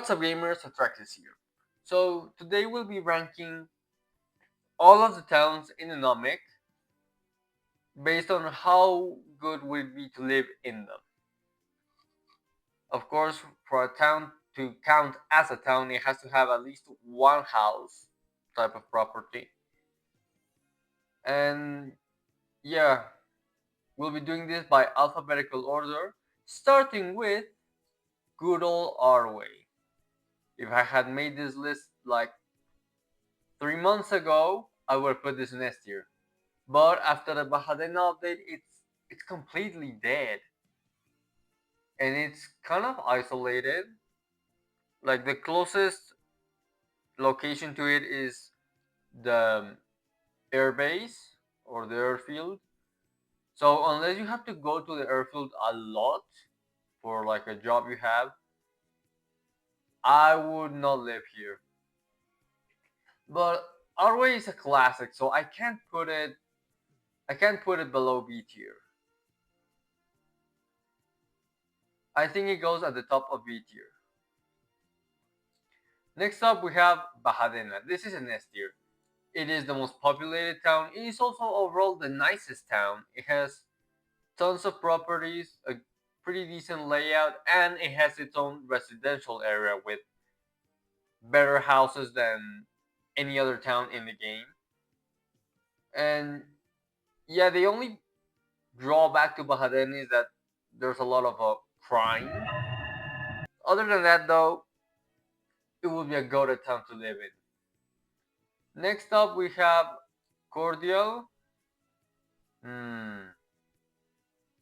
What's up gamers, Attractus here. So today we'll be ranking all of the towns in Anomic based on how good would it be to live in them. Of course, for a town to count as a town, it has to have at least one house type of property. And yeah, we'll be doing this by alphabetical order, starting with good old our way. If I had made this list like 3 months ago, I would have put this in S tier. But after the Bahadena update, it's completely dead, and it's kind of isolated. Like the closest location to it is the airbase or the airfield. So unless you have to go to the airfield a lot for like a job you have, I would not live here. But Arway is a classic, so I can't put it below B tier. I think it goes at the top of B tier. Next up, we have Bahadena. This is an S tier. It is the most populated town. It is also overall the nicest town. It has tons of properties, a pretty decent layout, and it has its own residential area with better houses than any other town in the game. And yeah, the only drawback to Bahadena is that there's a lot of crime. Other than that, though, it would be a goated town to live in. Next up, we have Cordial. Hmm.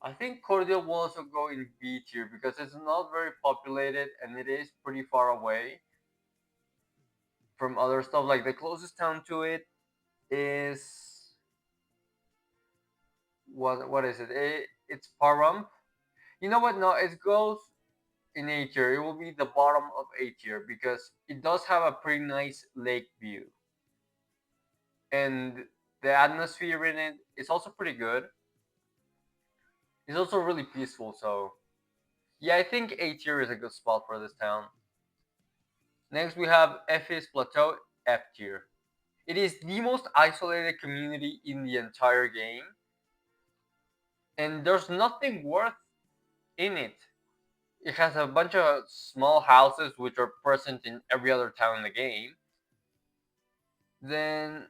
I think Cordial will also go in B tier because it's not very populated and it is pretty far away from other stuff. Like the closest town to it is what is it? It's Paramp. You know what? No, it goes in A tier. It will be the bottom of A tier because it does have a pretty nice lake view, and the atmosphere in it is also pretty good. It's also really peaceful. So yeah, I think A tier is a good spot for this town. Next, we have Ephes Plateau, F tier. It is the most isolated community in the entire game, and there's nothing worth in it. It has a bunch of small houses which are present in every other town in the game. Then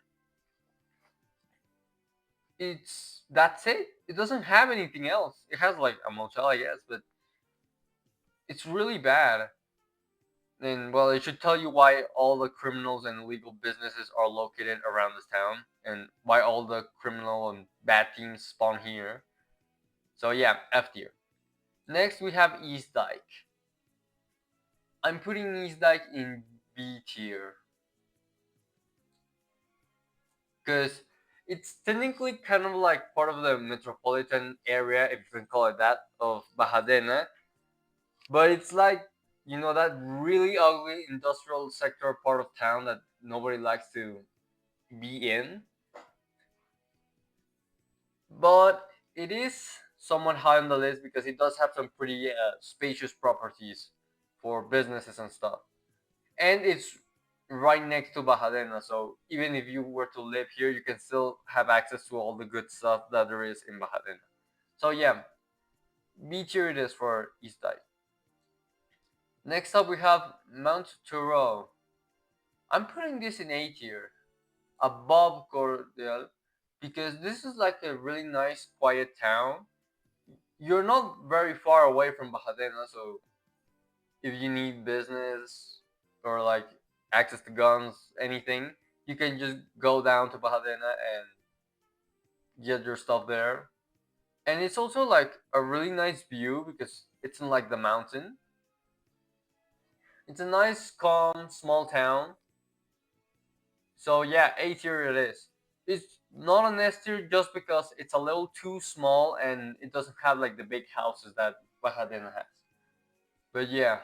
that's it. It doesn't have anything else. It has like a motel, I guess, but it's really bad. And well, it should tell you why all the criminals and illegal businesses are located around this town, and why all the criminal and bad teams spawn here. So yeah, F tier. Next we have East Dyke. I'm putting East Dyke in B tier because it's technically kind of like part of the metropolitan area, if you can call it that, of Bahadena. But it's like, that really ugly industrial sector part of town that nobody likes to be in. But it is somewhat high on the list because it does have some pretty spacious properties for businesses and stuff. And it's right next to Bahadena, so even if you were to live here, you can still have access to all the good stuff that there is in Bahadena. So yeah, B tier it is for East Dyke. Next up, we have Mount Turo. I'm putting this in A tier, above Cordial, because this is like a really nice, quiet town. You're not very far away from Bahadena, so if you need business or like access to guns, anything, you can just go down to Bahadena and get your stuff there. And it's also like a really nice view because it's in like the mountain. It's a nice, calm, small town. So yeah, A tier it is. It's not an S tier just because it's a little too small and it doesn't have like the big houses that Bahadena has. But yeah,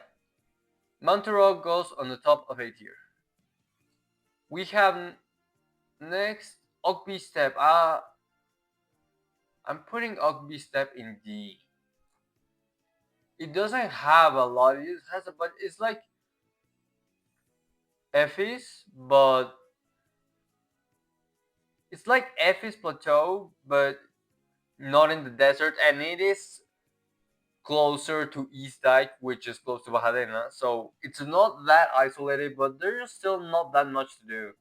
Montero goes on the top of A tier. We have next Ogby Step. I'm putting Ogby Step in D. It doesn't have a lot. It has a, but it's like Effie's, but it's like Effie's Plateau, but not in the desert, and it is closer to East Dyke, which is close to Bajadena. So it's not that isolated, but there's still not that much to do.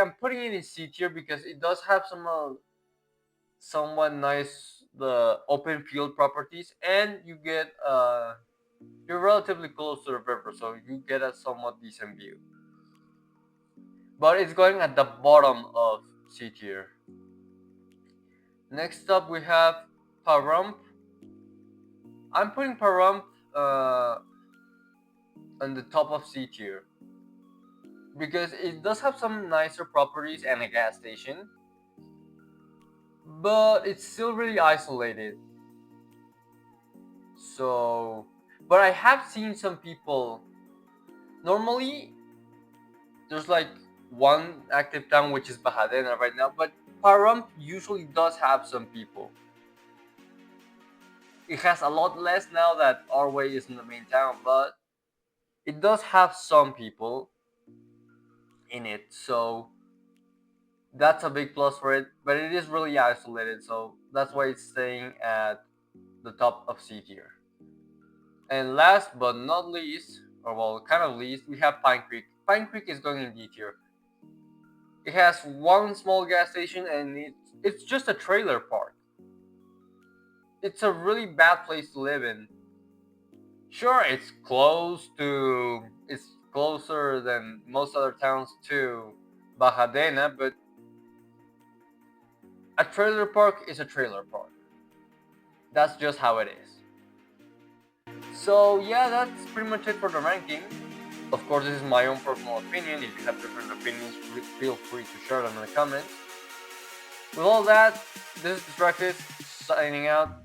I'm putting it in C tier because it does have some somewhat nice the open field properties, and you're relatively close to the river, so you get a somewhat decent view. But it's going at the bottom of C tier. Next up, we have Pahrump. I'm putting Pahrump on the top of C tier because it does have some nicer properties and a gas station, but it's still really isolated. So, but I have seen some people. Normally, there's like one active town, which is Bajadena right now, but Pahrump usually does have some people. It has a lot less now that our way is in the main town, but it does have some people in it, so that's a big plus for it. But it is really isolated, so that's why it's staying at the top of C tier. And last but not least, or well, kind of least, we have Pine Creek. Pine Creek is going in D tier. It has one small gas station, and it's just a trailer park. It's a really bad place to live in. Sure, it's closer than most other towns to Bajadena, but a trailer park is a trailer park. That's just how it is. So yeah, that's pretty much it for the ranking. Of course, this is my own personal opinion. If you have different opinions, feel free to share them in the comments. With all that, this is Distracted, signing out.